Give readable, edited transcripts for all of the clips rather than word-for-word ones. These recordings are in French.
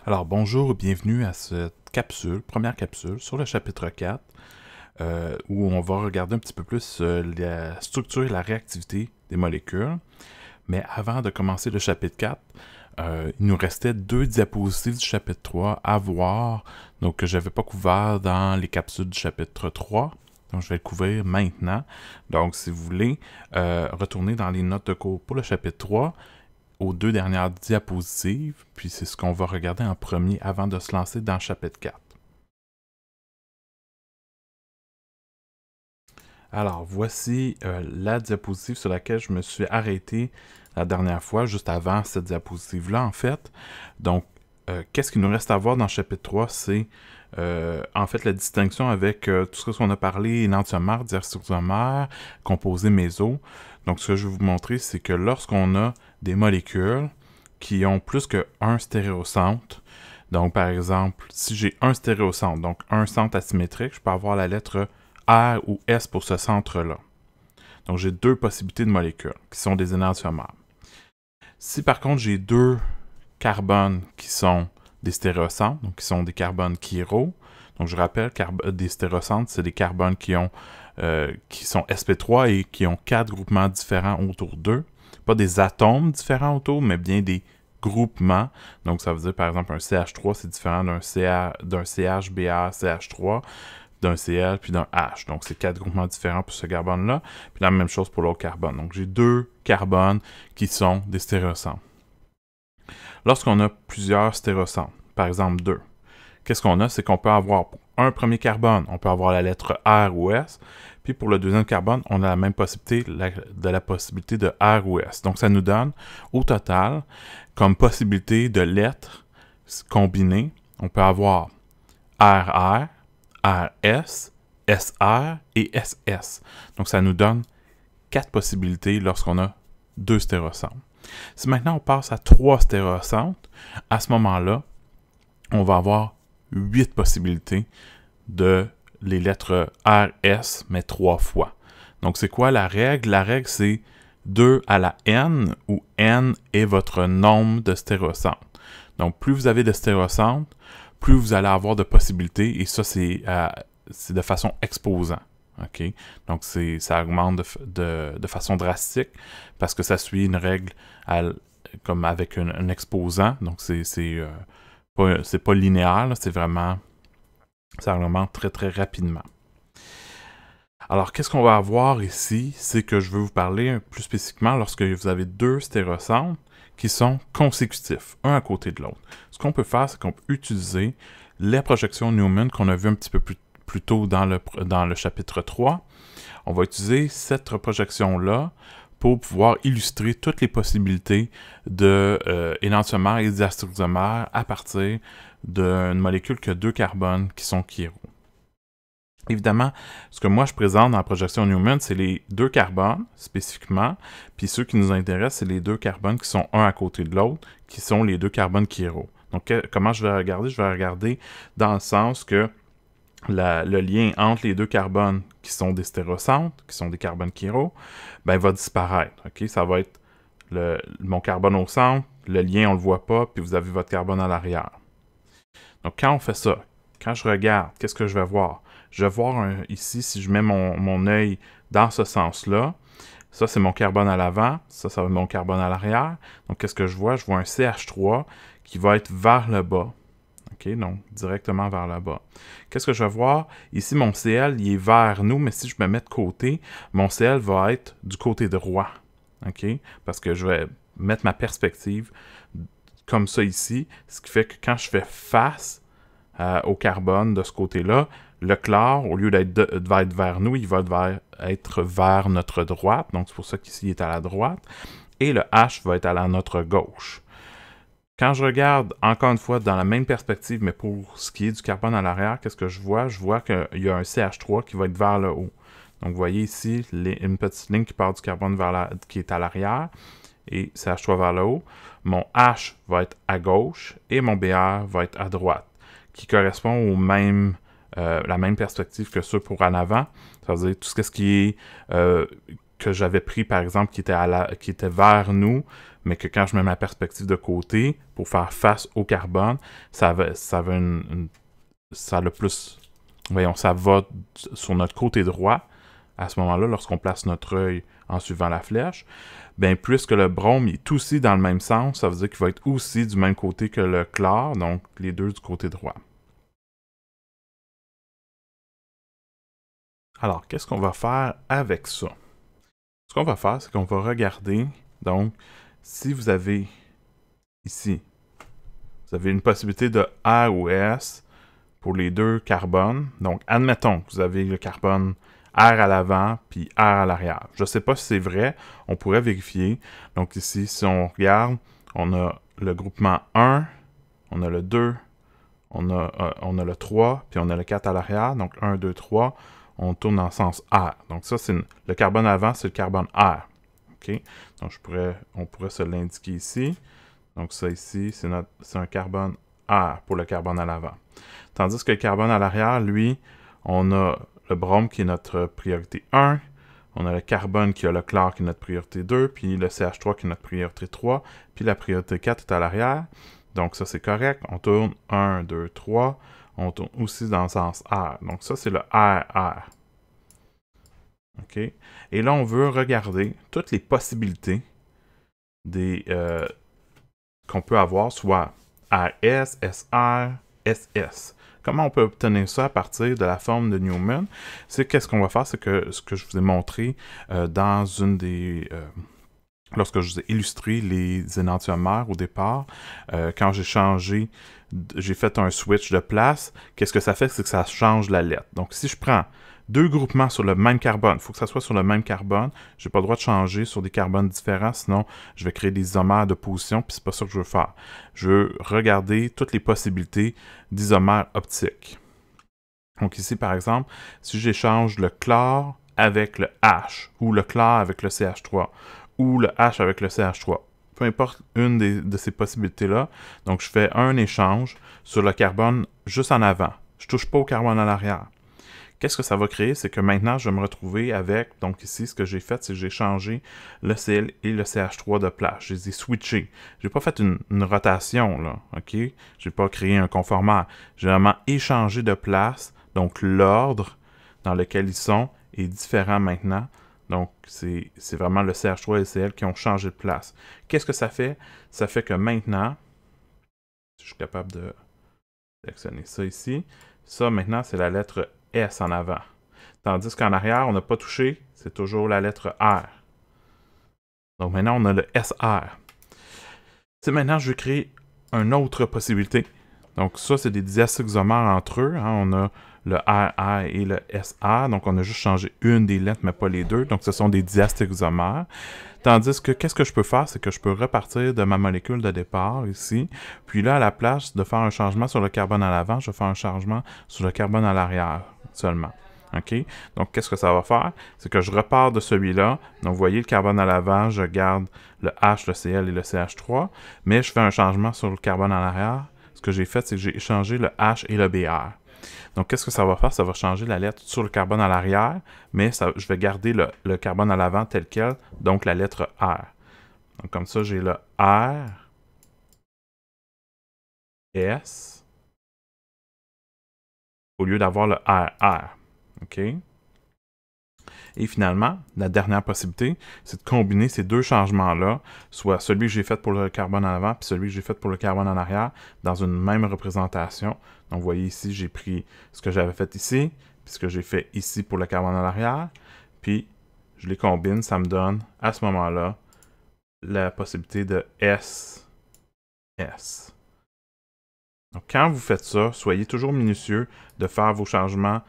Alors bonjour, bienvenue à cette première capsule sur le chapitre 4, où on va regarder un petit peu plus la structure et la réactivité des molécules. Mais avant de commencer le chapitre 4, il nous restait deux diapositives du chapitre 3 à voir, donc que je n'avais pas couvert dans les capsules du chapitre 3. Donc je vais le couvrir maintenant. Donc si vous voulez retourner dans les notes de cours pour le chapitre 3, aux deux dernières diapositives, puis c'est ce qu'on va regarder en premier avant de se lancer dans le chapitre 4. Alors, voici la diapositive sur laquelle je me suis arrêté la dernière fois, juste avant cette diapositive-là, en fait. Donc, qu'est-ce qu'il nous reste à voir dans le chapitre 3? C'est en fait la distinction avec tout ce qu'on a parlé, énantiomère, diastereomère, composé méso. Donc, ce que je vais vous montrer, c'est que lorsqu'on a des molécules qui ont plus qu'un stéréocentre, donc par exemple, si j'ai un stéréocentre, donc un centre asymétrique, je peux avoir la lettre R ou S pour ce centre-là. Donc, j'ai deux possibilités de molécules qui sont des énantiomères. Si par contre, j'ai deux carbones qui sont des stéréocentres, donc qui sont des carbones chiro, donc je rappelle, des stéréocentres, c'est des carbones qui sont sp3 et qui ont 4 groupements différents autour d'eux. Pas des atomes différents autour, mais bien des groupements. Donc ça veut dire, par exemple, un CH3, c'est différent d'un CH, Br, CH3, d'un Cl, puis d'un H. Donc, c'est 4 groupements différents pour ce carbone-là. Puis la même chose pour l'autre carbone. Donc, j'ai deux carbones qui sont des stéréocentres. Lorsqu'on a plusieurs stéréocentres, par exemple 2, qu'est-ce qu'on a? C'est qu'on peut avoir pour un premier carbone, on peut avoir la lettre R ou S, puis pour le deuxième carbone, on a la même possibilité de la possibilité de R ou S. Donc, ça nous donne, au total, comme possibilité de lettres combinées, on peut avoir RR, RS, SR et SS. Donc, ça nous donne 4 possibilités lorsqu'on a deux stéréocentres. Si maintenant on passe à 3 stéréocentres, à ce moment-là, on va avoir 8 possibilités de les lettres RS, mais 3 fois. Donc, c'est quoi la règle? La règle, c'est 2 à la n, où n est votre nombre de stéréocentres. Donc, plus vous avez de stéréocentres, plus vous allez avoir de possibilités, et ça, c'est de façon exposant. Okay? Donc, ça augmente de façon drastique parce que ça suit une règle comme avec un exposant. Donc, c'est pas linéaire, c'est vraiment... Ça augmente très, très rapidement. Alors, qu'est-ce qu'on va avoir ici? C'est que je veux vous parler plus spécifiquement lorsque vous avez deux stéréocentres qui sont consécutifs, un à côté de l'autre. Ce qu'on peut faire, c'est qu'on peut utiliser les projections Newman qu'on a vu un petit peu plus tôt dans le chapitre 3. On va utiliser cette projection-là pour pouvoir illustrer toutes les possibilités de énantiomère et diastereomère à partir d'une molécule qui a deux carbones qui sont chiro. Évidemment, ce que moi je présente dans la projection Newman, c'est les deux carbones spécifiquement, puis ceux qui nous intéressent, c'est les deux carbones qui sont un à côté de l'autre, qui sont les deux carbones chiro. Donc, comment je vais regarder? Je vais regarder dans le sens que le lien entre les deux carbones qui sont des stéréocentres, qui sont des carbones chiro, ben, va disparaître. Okay? Ça va être mon carbone au centre, le lien, on ne le voit pas, puis vous avez votre carbone à l'arrière. Donc, quand on fait ça, quand je regarde, qu'est-ce que je vais voir? Je vais voir ici, si je mets mon œil dans ce sens-là, ça, c'est mon carbone à l'avant, ça va être mon carbone à l'arrière. Donc, qu'est-ce que je vois? Je vois un CH3 qui va être vers le bas. Okay? Donc, directement vers le bas. Qu'est-ce que je vais voir? Ici, mon Cl, il est vers nous, mais si je me mets de côté, mon Cl va être du côté droit. Okay? Parce que je vais mettre ma perspective comme ça ici, ce qui fait que quand je fais face au carbone de ce côté-là, le chlore, au lieu d'être vers nous, il va être vers notre droite. Donc, c'est pour ça qu'ici, il est à la droite. Et le H va être à notre gauche. Quand je regarde, encore une fois, dans la même perspective, mais pour ce qui est du carbone à l'arrière, qu'est-ce que je vois? Je vois qu'il y a un CH3 qui va être vers le haut. Donc, vous voyez ici, une petite ligne qui part du carbone qui est à l'arrière et CH3 vers le haut. Mon H va être à gauche et mon Br va être à droite, qui correspond la même perspective que ceux pour en avant. Ça veut dire tout ce qui est que j'avais pris, par exemple, qui était vers nous, mais que quand je mets ma perspective de côté pour faire face au carbone, ça va le plus... Voyons, ça va sur notre côté droit. À ce moment-là, lorsqu'on place notre œil en suivant la flèche, bien, puisque le brome est aussi dans le même sens, ça veut dire qu'il va être aussi du même côté que le chlore, donc les deux du côté droit. Alors, qu'est-ce qu'on va faire avec ça? Ce qu'on va faire, c'est qu'on va regarder, donc, si vous avez ici, vous avez une possibilité de R ou S pour les deux carbones. Donc, admettons que vous avez le carbone R à l'avant puis R à l'arrière. Je ne sais pas si c'est vrai, on pourrait vérifier. Donc ici, si on regarde, on a le groupement 1, on a le 2, on a le 3, puis on a le 4 à l'arrière. Donc 1, 2, 3, on tourne dans le sens R. Donc ça, c'est le carbone avant, c'est le carbone R. OK? Donc on pourrait se l'indiquer ici. Donc ça ici, c'est un carbone R pour le carbone à l'avant. Tandis que le carbone à l'arrière, lui, on a le brome qui est notre priorité 1, on a le carbone qui a le chlore qui est notre priorité 2, puis le CH3 qui est notre priorité 3, puis la priorité 4 est à l'arrière. Donc ça, c'est correct. On tourne 1, 2, 3. On tourne aussi dans le sens R. Donc ça, c'est le RR. OK? Et là, on veut regarder toutes les possibilités qu'on peut avoir, soit RS, SR, SS. Comment on peut obtenir ça à partir de la forme de Newman? C'est qu'est-ce qu'on va faire, c'est que ce que je vous ai montré dans une des... lorsque je vous ai illustré les énantiomères au départ, quand j'ai fait un switch de place, qu'est-ce que ça fait? C'est que ça change la lettre. Donc si je prends deux groupements sur le même carbone, il faut que ça soit sur le même carbone. Je n'ai pas le droit de changer sur des carbones différents, sinon je vais créer des isomères de position, puis c'est pas ça que je veux faire. Je veux regarder toutes les possibilités d'isomères optiques. Donc ici, par exemple, si j'échange le chlore avec le H, ou le chlore avec le CH3, ou le H avec le CH3, peu importe une de ces possibilités-là, donc je fais un échange sur le carbone juste en avant. Je ne touche pas au carbone à l'arrière. Qu'est-ce que ça va créer? C'est que maintenant, je vais me retrouver avec, donc ici, ce que j'ai fait, c'est que j'ai changé le Cl et le CH3 de place. Je les ai switchés. Je n'ai pas fait une rotation, là, OK? Je n'ai pas créé un conformaire. J'ai vraiment échangé de place, donc l'ordre dans lequel ils sont est différent maintenant. Donc, c'est vraiment le CH3 et le Cl qui ont changé de place. Qu'est-ce que ça fait? Ça fait que maintenant, je suis capable de sélectionner ça ici. Ça, maintenant, c'est la lettre S en avant. Tandis qu'en arrière, on n'a pas touché, c'est toujours la lettre R. Donc maintenant, on a le SR. Maintenant, je vais créer une autre possibilité. Donc ça, c'est des diastoxomères entre eux. Hein. On a le RR et le SR. Donc on a juste changé une des lettres, mais pas les deux. Donc ce sont des diastoxomères. Tandis que, qu'est-ce que je peux faire? C'est que je peux repartir de ma molécule de départ, ici. Puis là, à la place de faire un changement sur le carbone à l'avant, je vais faire un changement sur le carbone à l'arrière seulement. OK? Donc, qu'est-ce que ça va faire? C'est que je repars de celui-là. Donc, vous voyez, le carbone à l'avant, je garde le H, le Cl et le CH3, mais je fais un changement sur le carbone à l'arrière. Ce que j'ai fait, c'est que j'ai échangé le H et le Br. Donc, qu'est-ce que ça va faire? Ça va changer la lettre sur le carbone à l'arrière, mais je vais garder le carbone à l'avant tel quel, donc la lettre R. Donc, comme ça, j'ai le R, S, au lieu d'avoir le RR. OK? Et finalement, la dernière possibilité, c'est de combiner ces deux changements-là, soit celui que j'ai fait pour le carbone en avant, puis celui que j'ai fait pour le carbone en arrière, dans une même représentation. Donc, vous voyez ici, j'ai pris ce que j'avais fait ici, puis ce que j'ai fait ici pour le carbone en arrière, puis je les combine, ça me donne, à ce moment-là, la possibilité de S. Donc, quand vous faites ça, soyez toujours minutieux de faire vos changements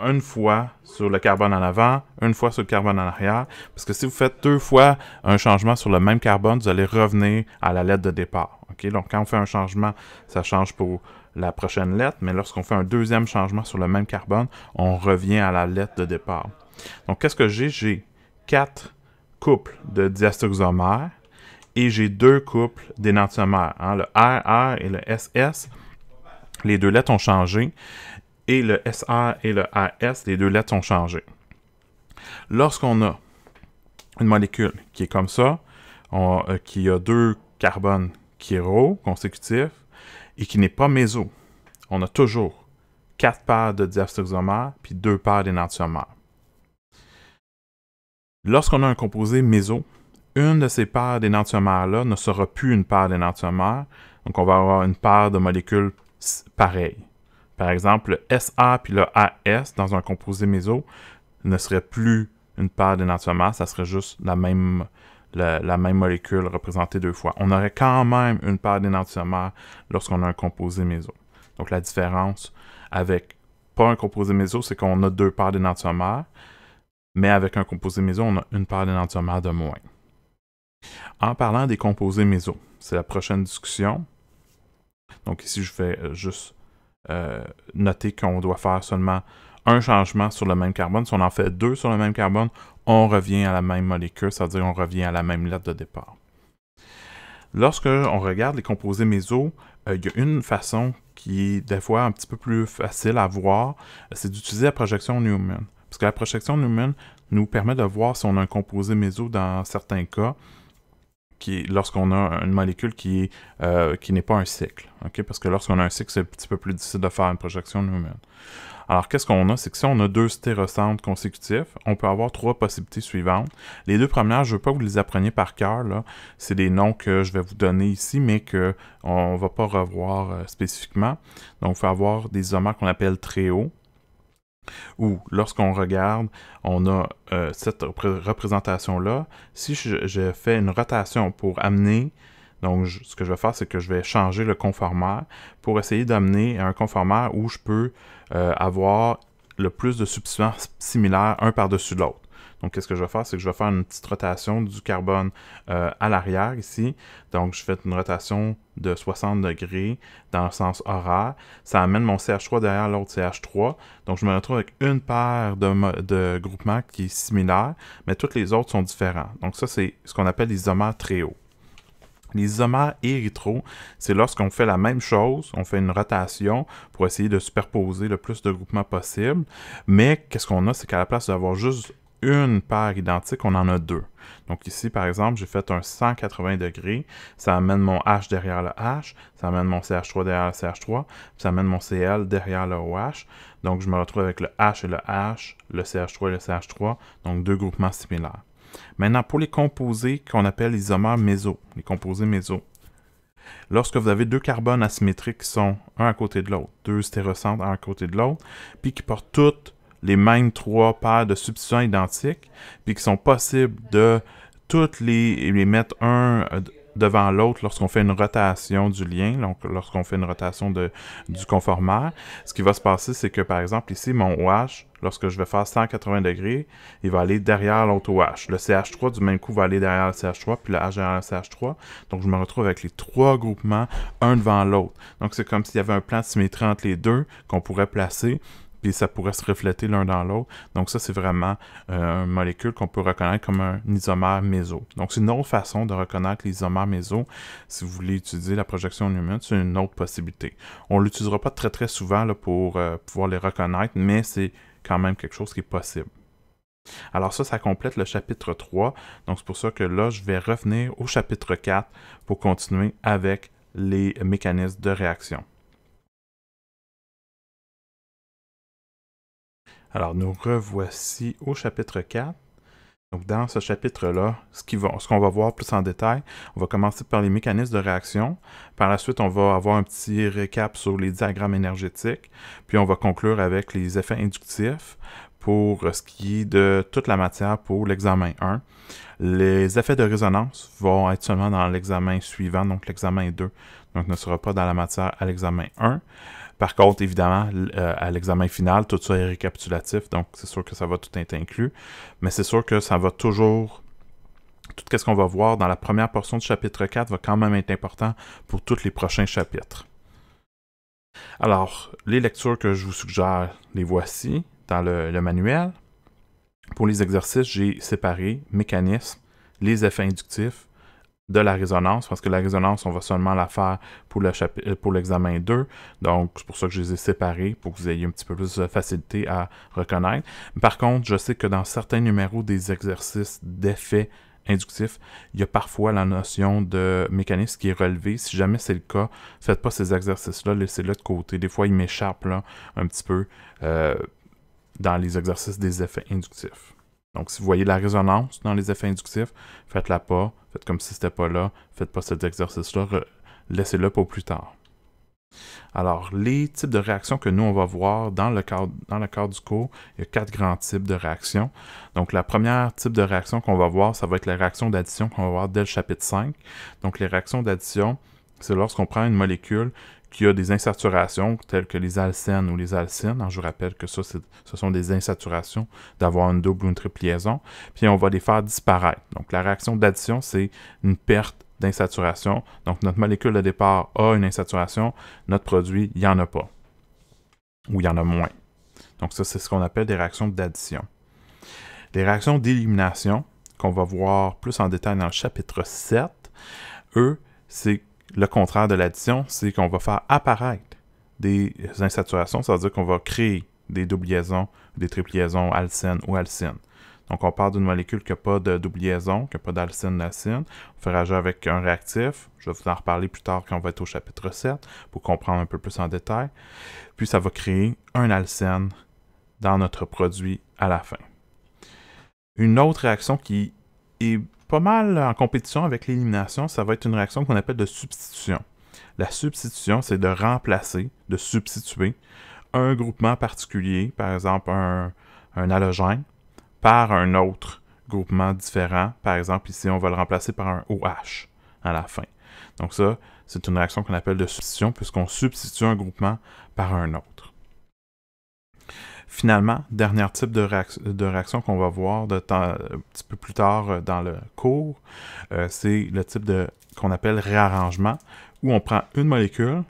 une fois sur le carbone en avant, une fois sur le carbone en arrière, parce que si vous faites deux fois un changement sur le même carbone, vous allez revenir à la lettre de départ. Okay? Donc, quand on fait un changement, ça change pour la prochaine lettre, mais lorsqu'on fait un deuxième changement sur le même carbone, on revient à la lettre de départ. Donc, qu'est-ce que j'ai? J'ai 4 couples de diastoxomères et j'ai 2 couples d'énantiomères. Hein? Le RR et le SS, les deux lettres ont changé. Et le SR et le RS, les deux lettres ont changé. Lorsqu'on a une molécule qui est comme ça, qui a 2 carbones chiro consécutifs et qui n'est pas méso. On a toujours 4 paires de diastereomères puis 2 paires d'énantiomères. Lorsqu'on a un composé méso, une de ces paires d'énantiomères-là ne sera plus une paire d'énantiomères, donc on va avoir une paire de molécules pareilles. Par exemple, le SA puis le AS dans un composé méso ne serait plus une paire d'énantiomères, ça serait juste la même molécule représentée 2 fois. On aurait quand même une paire d'énantiomères lorsqu'on a un composé méso. Donc la différence avec pas un composé méso, c'est qu'on a 2 paires d'énantiomères, mais avec un composé méso, on a une paire d'énantiomères de moins. En parlant des composés méso, c'est la prochaine discussion. Donc ici, je vais juste noter qu'on doit faire seulement un changement sur le même carbone. Si on en fait 2 sur le même carbone, on revient à la même molécule, c'est-à-dire on revient à la même lettre de départ. Lorsque on regarde les composés méso, il y a une façon qui est des fois un petit peu plus facile à voir, c'est d'utiliser la projection Newman. Parce que la projection Newman nous permet de voir si on a un composé méso dans certains cas, lorsqu'on a une molécule qui n'est pas un cycle. Okay? Parce que lorsqu'on a un cycle, c'est un petit peu plus difficile de faire une projection Newman. Alors, qu'est-ce qu'on a? C'est que si on a 2 stéréocentres consécutifs, on peut avoir 3 possibilités suivantes. Les 2 premières, je ne veux pas que vous les appreniez par cœur. C'est des noms que je vais vous donner ici, mais qu'on ne va pas revoir spécifiquement. Donc, il faut avoir des isomères qu'on appelle très hauts. Ou, lorsqu'on regarde, on a cette représentation-là. Si je fais une rotation pour amener... Donc, ce que je vais faire, c'est que je vais changer le conformère pour essayer d'amener un conformère où je peux avoir le plus de substituants similaires un par-dessus l'autre. Donc, qu'est-ce que je vais faire? C'est que je vais faire une petite rotation du carbone à l'arrière ici. Donc, je fais une rotation de 60 degrés dans le sens horaire. Ça amène mon CH3 derrière l'autre CH3. Donc, je me retrouve avec une paire de groupements qui est similaire, mais toutes les autres sont différents. Donc, ça, c'est ce qu'on appelle les isomères très hauts. Les isomères érythro, c'est lorsqu'on fait la même chose, on fait une rotation pour essayer de superposer le plus de groupements possible, mais qu'est-ce qu'on a, c'est qu'à la place d'avoir juste une paire identique, on en a 2. Donc ici, par exemple, j'ai fait un 180 degrés, ça amène mon H derrière le H, ça amène mon CH3 derrière le CH3, puis ça amène mon Cl derrière le OH. Donc je me retrouve avec le H et le H, le CH3 et le CH3, donc 2 groupements similaires. Maintenant, pour les composés qu'on appelle les isomères méso, les composés méso, lorsque vous avez 2 carbones asymétriques qui sont un à côté de l'autre, 2 stéréocentres un à côté de l'autre, puis qui portent toutes les mêmes 3 paires de substituants identiques, puis qui sont possibles de toutes les mettre un devant l'autre lorsqu'on fait une rotation du lien, donc lorsqu'on fait une rotation du conformère, ce qui va se passer, c'est que, par exemple, ici, mon OH, lorsque je vais faire 180 degrés, il va aller derrière l'autre OH. Le CH3, du même coup, va aller derrière le CH3, puis le H derrière le CH3. Donc, je me retrouve avec les 3 groupements, un devant l'autre. Donc, c'est comme s'il y avait un plan de symétrie entre les deux qu'on pourrait placer, puis ça pourrait se refléter l'un dans l'autre. Donc ça, c'est vraiment une molécule qu'on peut reconnaître comme un isomère méso. Donc c'est une autre façon de reconnaître les isomères méso. Si vous voulez utiliser la projection Newman, c'est une autre possibilité. On ne l'utilisera pas très très souvent là, pour pouvoir les reconnaître, mais c'est quand même quelque chose qui est possible. Alors ça complète le chapitre 3. Donc c'est pour ça que là, je vais revenir au chapitre 4 pour continuer avec les mécanismes de réaction. Alors, nous revoici au chapitre 4. Donc, dans ce chapitre-là, ce qu'on va voir plus en détail, on va commencer par les mécanismes de réaction. Par la suite, on va avoir un petit récap sur les diagrammes énergétiques. Puis, on va conclure avec les effets inductifs pour ce qui est de toute la matière pour l'examen 1. Les effets de résonance vont être seulement dans l'examen suivant, donc l'examen 2. Donc, ne sera pas dans la matière à l'examen 1. Par contre, évidemment, à l'examen final, tout ça est récapitulatif, donc c'est sûr que ça va tout être inclus. Mais c'est sûr que ça va toujours... Tout ce qu'on va voir dans la première portion du chapitre 4 va quand même être important pour tous les prochains chapitres. Alors, les lectures que je vous suggère, les voici dans le manuel. Pour les exercices, j'ai séparé mécanisme, les effets inductifs, de la résonance, parce que la résonance, on va seulement la faire pour l'examen 2. Donc, c'est pour ça que je les ai séparés, pour que vous ayez un petit peu plus de facilité à reconnaître. Par contre, je sais que dans certains numéros des exercices d'effets inductif, il y a parfois la notion de mécanisme qui est relevée. Si jamais c'est le cas, faites pas ces exercices-là, laissez-le de côté. Des fois, il m'échappe là un petit peu dans les exercices des effets inductifs. Donc, si vous voyez la résonance dans les effets inductifs, faites-la pas, faites comme si c'était pas là, faites pas cet exercice-là, laissez-le pour plus tard. Alors, les types de réactions que nous, on va voir dans le cadre du cours, il y a 4 grands types de réactions. Donc, la première type de réaction qu'on va voir, ça va être la réaction d'addition qu'on va voir dès le chapitre 5. Donc, les réactions d'addition, c'est lorsqu'on prend une molécule qui a des insaturations, telles que les alcènes ou les alcynes. Alors, je vous rappelle que ça, ce sont des insaturations d'avoir une double ou une triple liaison. Puis, on va les faire disparaître. Donc, la réaction d'addition, c'est une perte d'insaturation. Donc, notre molécule de départ a une insaturation, notre produit, il n'y en a pas. Ou il y en a moins. Donc, ça, c'est ce qu'on appelle des réactions d'addition. Les réactions d'élimination, qu'on va voir plus en détail dans le chapitre 7, eux, c'est le contraire de l'addition, c'est qu'on va faire apparaître des insaturations, ça veut dire qu'on va créer des doubles liaisons, des triples liaisons alcènes ou alcynes. Donc, on part d'une molécule qui n'a pas de double liaison, qui n'a pas d'alcyne, d'acine. On fait réagir avec un réactif. Je vais vous en reparler plus tard quand on va être au chapitre 7 pour comprendre un peu plus en détail. Puis, ça va créer un alcène dans notre produit à la fin. Une autre réaction qui est pas mal en compétition avec l'élimination, ça va être une réaction qu'on appelle de substitution. La substitution, c'est de remplacer, de substituer un groupement particulier, par exemple un halogène, par un autre groupement différent. Par exemple, ici, on va le remplacer par un OH à la fin. Donc ça, c'est une réaction qu'on appelle de substitution, puisqu'on substitue un groupement par un autre. Finalement, dernier type de réaction qu'on va voir un petit peu plus tard dans le cours, c'est le type qu'on appelle réarrangement, où on prend une molécule,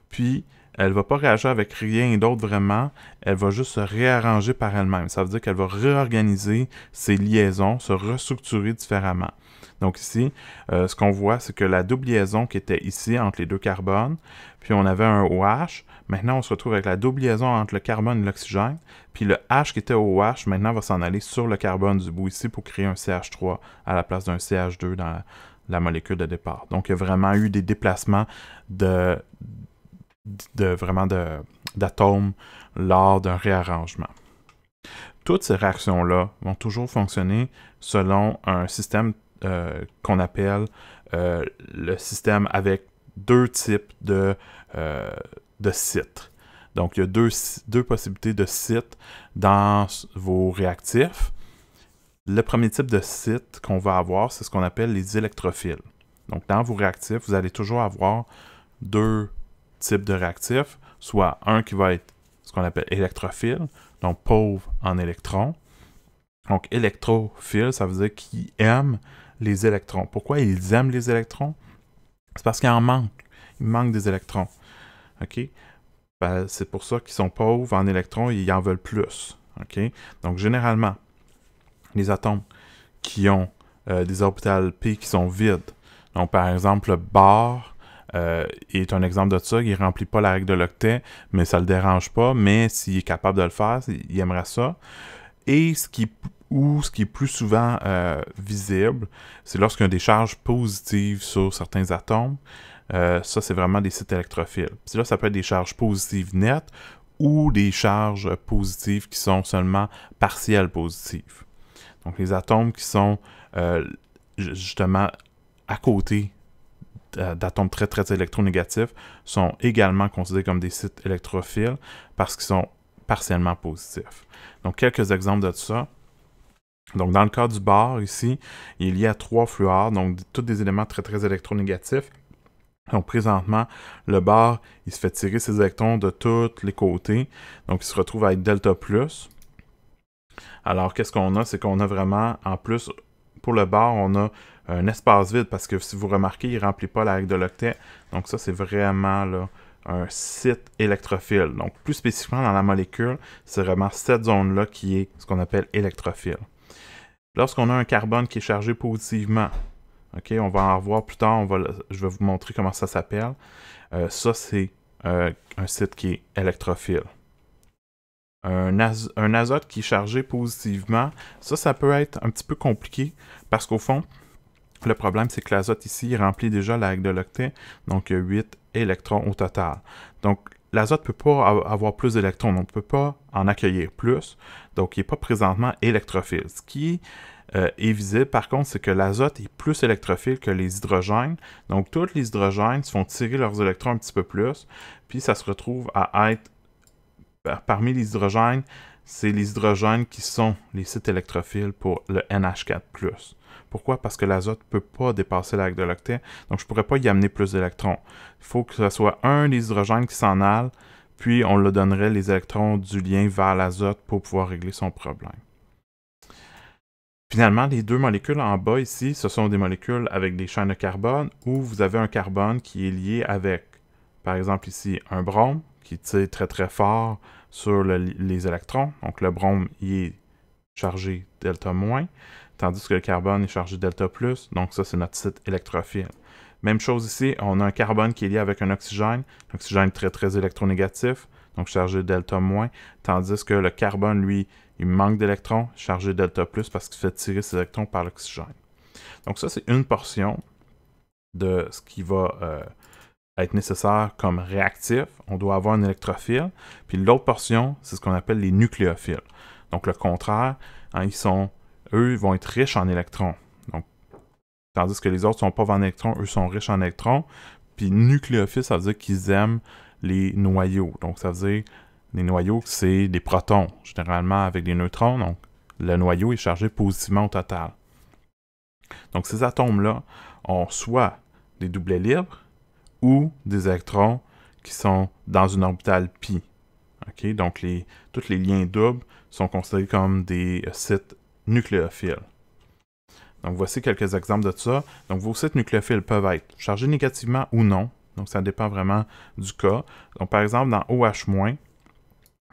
puis elle ne va pas réagir avec rien d'autre vraiment, elle va juste se réarranger par elle-même. Ça veut dire qu'elle va réorganiser ses liaisons, se restructurer différemment. Donc ici, ce qu'on voit, c'est que la double liaison qui était ici entre les deux carbones, puis on avait un OH, maintenant on se retrouve avec la double liaison entre le carbone et l'oxygène, puis le H qui était au OH, maintenant va s'en aller sur le carbone du bout ici pour créer un CH3 à la place d'un CH2 dans la molécule de départ. Donc il y a vraiment eu des déplacements d'atomes lors d'un réarrangement. Toutes ces réactions-là vont toujours fonctionner selon un système qu'on appelle le système avec deux types de sites. Donc, il y a deux possibilités de sites dans vos réactifs. Le premier type de site qu'on va avoir, c'est ce qu'on appelle les électrophiles. Donc, dans vos réactifs, vous allez toujours avoir deux types de réactifs, soit un qui va être ce qu'on appelle électrophile, donc pauvre en électrons. Donc, électrophile, ça veut dire qu'ils aiment les électrons. Pourquoi ils aiment les électrons? C'est parce qu'il en manque. Il manque des électrons. OK? Ben, c'est pour ça qu'ils sont pauvres en électrons et ils en veulent plus. OK? Donc, généralement, les atomes qui ont des orbitales P qui sont vides. Donc, par exemple, le bar est un exemple de ça. Il ne remplit pas la règle de l'octet, mais ça ne le dérange pas. Mais s'il est capable de le faire, il aimerait ça. Et ce qui est plus souvent visible, c'est lorsqu'il y a des charges positives sur certains atomes. Ça, c'est vraiment des sites électrophiles. Puis là, ça peut être des charges positives nettes ou des charges positives qui sont seulement partielles positives. Donc, les atomes qui sont justement à côté d'atomes très, très électronégatifs sont également considérés comme des sites électrophiles parce qu'ils sont partiellement positifs. Donc, quelques exemples de ça. Donc, dans le cas du bar, ici, il est lié à 3 fluors, donc tous des éléments très, très électronégatifs. Donc, présentement, le bar, il se fait tirer ses électrons de tous les côtés. Donc, il se retrouve avec delta plus. Alors, qu'est-ce qu'on a? C'est qu'on a vraiment, en plus, pour le bar, on a un espace vide parce que si vous remarquez, il ne remplit pas la règle de l'octet. Donc, ça, c'est vraiment là, un site électrophile. Donc, plus spécifiquement dans la molécule, c'est vraiment cette zone-là qui est ce qu'on appelle électrophile. Lorsqu'on a un carbone qui est chargé positivement, OK, on va en revoir plus tard, je vais vous montrer comment ça s'appelle. Ça, c'est un site qui est électrophile. un azote qui est chargé positivement, ça peut être un petit peu compliqué parce qu'au fond, le problème, c'est que l'azote ici, il remplit déjà la règle de l'octet, donc il y a 8 électrons au total. Donc, l'azote ne peut pas avoir plus d'électrons, donc on ne peut pas en accueillir plus, donc il n'est pas présentement électrophile. Ce qui est visible, par contre, c'est que l'azote est plus électrophile que les hydrogènes, donc tous les hydrogènes se font tirer leurs électrons un petit peu plus, puis ça se retrouve à être, parmi les hydrogènes, c'est les hydrogènes qui sont les sites électrophiles pour le NH4+. Pourquoi? Parce que l'azote ne peut pas dépasser la règle de l'octet, donc je ne pourrais pas y amener plus d'électrons. Il faut que ce soit un des hydrogènes qui s'en aille, puis on le donnerait les électrons du lien vers l'azote pour pouvoir régler son problème. Finalement, les deux molécules en bas ici, ce sont des molécules avec des chaînes de carbone où vous avez un carbone qui est lié avec, par exemple ici, un brome qui tire très très fort sur les électrons. Donc le brome il est chargé delta-, tandis que le carbone est chargé delta+, donc ça c'est notre site électrophile. Même chose ici, on a un carbone qui est lié avec un oxygène très très électronégatif, donc chargé delta-, tandis que le carbone, lui, il manque d'électrons, chargé delta+, parce qu'il fait tirer ses électrons par l'oxygène. Donc ça c'est une portion de ce qui va être nécessaire comme réactif. On doit avoir un électrophile, puis l'autre portion, c'est ce qu'on appelle les nucléophiles. Donc le contraire, hein, eux, ils vont être riches en électrons. Donc, tandis que les autres ne sont pauvres en électrons, eux sont riches en électrons. Puis nucléophiles, ça veut dire qu'ils aiment les noyaux. Donc, ça veut dire les noyaux, c'est des protons, généralement avec des neutrons. Donc, le noyau est chargé positivement au total. Donc, ces atomes-là ont soit des doublets libres ou des électrons qui sont dans une orbitale pi. Okay? Donc, tous les liens doubles sont considérés comme des sites nucléophiles. Donc, voici quelques exemples de ça. Donc, vos sites nucléophiles peuvent être chargés négativement ou non. Donc, ça dépend vraiment du cas. Donc, par exemple, dans OH-,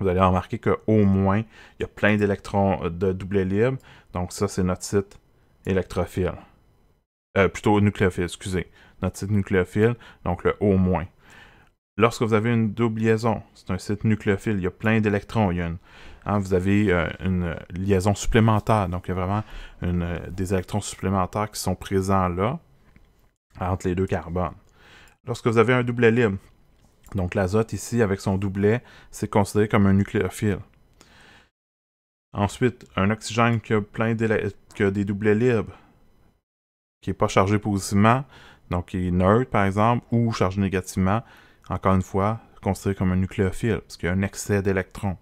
vous allez remarquer que O-, il y a plein d'électrons de doublets libres. Donc, ça, c'est notre site électrophile. Plutôt nucléophile, excusez. Notre site nucléophile, donc le O-. Lorsque vous avez une double liaison, c'est un site nucléophile, il y a plein d'électrons, vous avez une liaison supplémentaire, donc il y a vraiment des électrons supplémentaires qui sont présents là, entre les deux carbones. Lorsque vous avez un doublet libre, donc l'azote ici, avec son doublet, c'est considéré comme un nucléophile. Ensuite, un oxygène qui a des doublets libres, qui n'est pas chargé positivement, donc qui est neutre par exemple, ou chargé négativement, encore une fois, considéré comme un nucléophile, parce qu'il y a un excès d'électrons.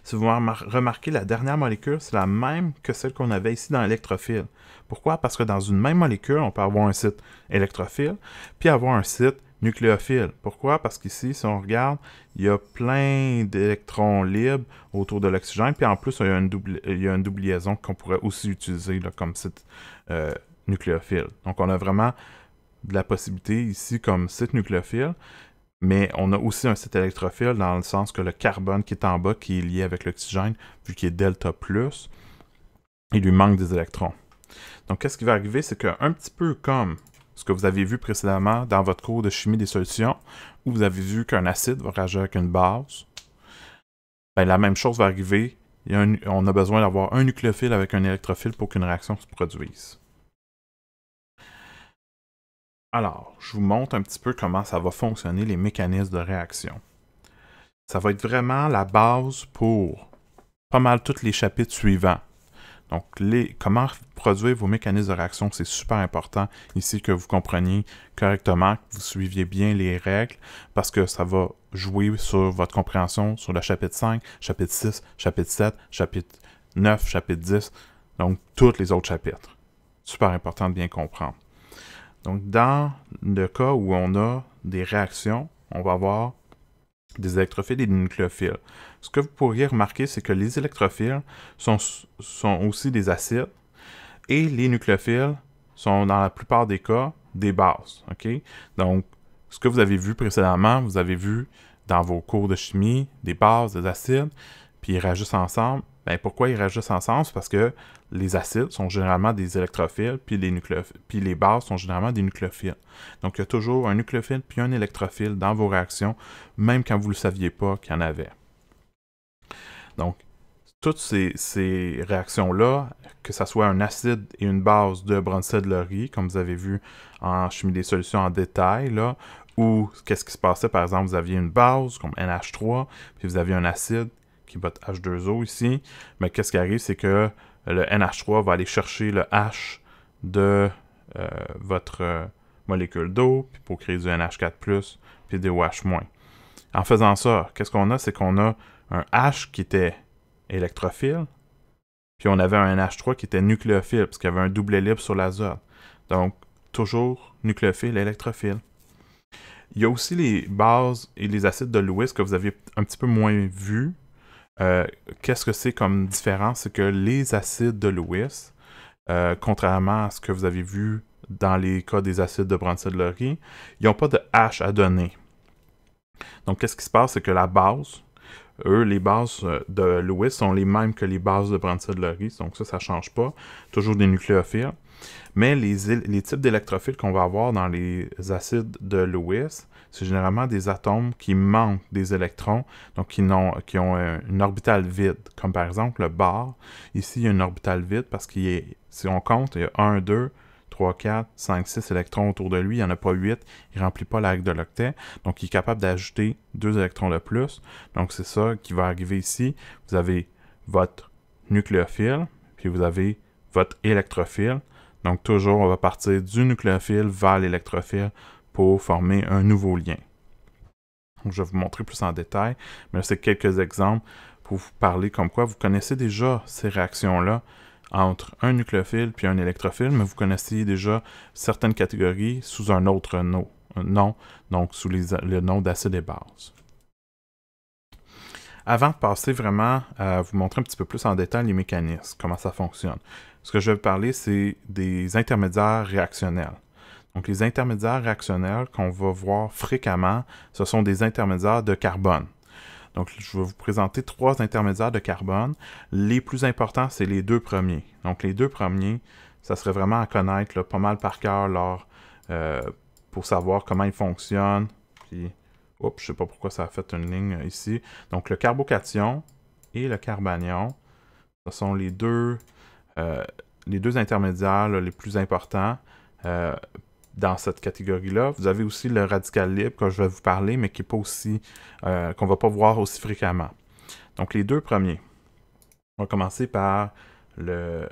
Si vous remarquez, la dernière molécule, c'est la même que celle qu'on avait ici dans l'électrophile. Pourquoi? Parce que dans une même molécule, on peut avoir un site électrophile, puis avoir un site nucléophile. Pourquoi? Parce qu'ici, si on regarde, il y a plein d'électrons libres autour de l'oxygène, puis en plus, il y a une double liaison qu'on pourrait aussi utiliser là, comme site nucléophile. Donc, on a vraiment de la possibilité ici comme site nucléophile, mais on a aussi un site électrophile dans le sens que le carbone qui est en bas, qui est lié avec l'oxygène, vu qu'il est delta+, il lui manque des électrons. Donc, qu'est-ce qui va arriver? C'est qu'un petit peu comme ce que vous avez vu précédemment dans votre cours de chimie des solutions, où vous avez vu qu'un acide va réagir avec une base, ben, la même chose va arriver. On a besoin d'avoir un nucléophile avec un électrophile pour qu'une réaction se produise. Alors, je vous montre un petit peu comment ça va fonctionner les mécanismes de réaction. Ça va être vraiment la base pour pas mal tous les chapitres suivants. Donc, comment produire vos mécanismes de réaction, c'est super important ici que vous compreniez correctement, que vous suiviez bien les règles, parce que ça va jouer sur votre compréhension sur le chapitre 5, chapitre 6, chapitre 7, chapitre 9, chapitre 10, donc tous les autres chapitres. Super important de bien comprendre. Donc, dans le cas où on a des réactions, on va avoir des électrophiles et des nucléophiles. Ce que vous pourriez remarquer, c'est que les électrophiles sont aussi des acides et les nucléophiles sont, dans la plupart des cas, des bases. Okay? Donc, ce que vous avez vu précédemment, vous avez vu dans vos cours de chimie des bases, des acides, puis ils réagissent ensemble. Ben, pourquoi ils réagissent ensemble? C'est parce que les acides sont généralement des électrophiles, puis les bases sont généralement des nucléophiles. Donc, il y a toujours un nucléophile puis un électrophile dans vos réactions, même quand vous ne le saviez pas qu'il y en avait. Donc, toutes ces réactions-là, que ce soit un acide et une base de Bronsted-Lowry, comme vous avez vu en chimie des solutions en détail, là, ou qu'est-ce qui se passait, par exemple, vous aviez une base comme NH3, puis vous aviez un acide qui est votre H2O ici, mais qu'est-ce qui arrive, c'est que le NH3 va aller chercher le H de votre molécule d'eau, puis pour créer du NH4+, puis des OH-. En faisant ça, qu'est-ce qu'on a? C'est qu'on a un H qui était électrophile, puis on avait un NH3 qui était nucléophile, parce qu'il y avait un double libre sur l'azote. Donc, toujours nucléophile, électrophile. Il y a aussi les bases et les acides de Lewis que vous avez un petit peu moins vus. Qu'est-ce que c'est comme différence? C'est que les acides de Lewis, contrairement à ce que vous avez vu dans les cas des acides de Bronsted-Lowry, ils n'ont pas de H à donner. Donc, qu'est-ce qui se passe? C'est que la base, les bases de Lewis sont les mêmes que les bases de Bronsted-Lowry, donc ça ne change pas. Toujours des nucléophiles. Mais les types d'électrophiles qu'on va avoir dans les acides de Lewis, c'est généralement des atomes qui manquent des électrons, donc qui ont une orbitale vide. Comme par exemple le bar. Ici, il y a une orbitale vide parce qu'il est, si on compte, il y a 1, 2, 3, 4, 5, 6 électrons autour de lui. Il n'y en a pas 8. Il ne remplit pas la règle de l'octet. Donc, il est capable d'ajouter 2 électrons de plus. Donc, c'est ça qui va arriver ici. Vous avez votre nucléophile, puis vous avez votre électrophile. Donc, toujours, on va partir du nucléophile vers l'électrophile pour former un nouveau lien. Donc, je vais vous montrer plus en détail, mais là, c'est quelques exemples pour vous parler comme quoi vous connaissez déjà ces réactions-là entre un nucléophile puis un électrophile, mais vous connaissez déjà certaines catégories sous un autre nom, donc sous le nom d'acide et base. Avant de passer vraiment à vous montrer un petit peu plus en détail les mécanismes, comment ça fonctionne, ce que je vais vous parler, c'est des intermédiaires réactionnels. Donc, les intermédiaires réactionnels qu'on va voir fréquemment, ce sont des intermédiaires de carbone. Donc, je vais vous présenter 3 intermédiaires de carbone. Les plus importants, c'est les 2 premiers. Donc, les 2 premiers, ça serait vraiment à connaître là, pas mal par cœur pour savoir comment ils fonctionnent. Puis, oups, je ne sais pas pourquoi ça a fait une ligne ici. Donc, le carbocation et le carbanion, ce sont les deux intermédiaires là, les plus importants dans cette catégorie-là. Vous avez aussi le radical libre que je vais vous parler, mais qui n'est pas aussi qu'on ne va pas voir aussi fréquemment. Donc, les 2 premiers. On va commencer par le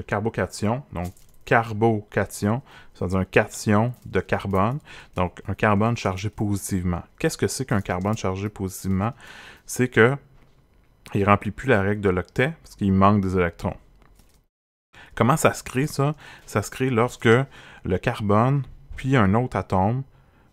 carbocation. Donc, carbocation, c'est-à-dire un cation de carbone. Donc, un carbone chargé positivement. Qu'est-ce que c'est qu'un carbone chargé positivement? C'est que il ne remplit plus la règle de l'octet parce qu'il manque des électrons. Comment ça se crée, ça? Ça se crée lorsque le carbone, puis un autre atome,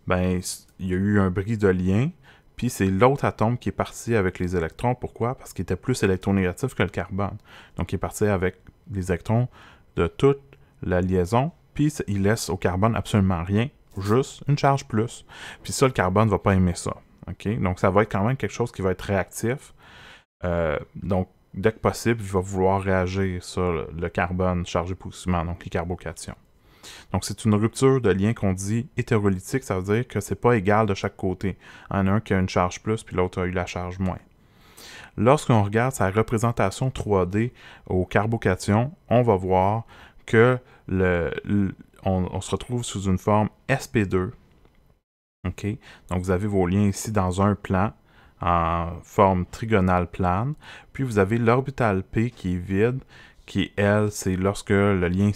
ben, il y a eu un bris de lien, puis c'est l'autre atome qui est parti avec les électrons. Pourquoi? Parce qu'il était plus électronégatif que le carbone. Donc, il est parti avec les électrons de toute la liaison, puis il laisse au carbone absolument rien, juste une charge plus. Puis ça, le carbone ne va pas aimer ça. Okay? Donc, ça va être quand même quelque chose qui va être réactif. Donc, dès que possible, il va vouloir réagir sur le carbone chargé positivement, donc les carbocations. Donc, c'est une rupture de lien qu'on dit hétérolytique, ça veut dire que c'est pas égal de chaque côté. Il y en a un qui a une charge plus, puis l'autre a eu la charge moins. Lorsqu'on regarde sa représentation 3D au carbocation, on va voir que on se retrouve sous une forme sp2. Okay? Donc, vous avez vos liens ici dans un plan en forme trigonale plane. Puis, vous avez l'orbitale P qui est vide, qui, elle, c'est lorsque le lien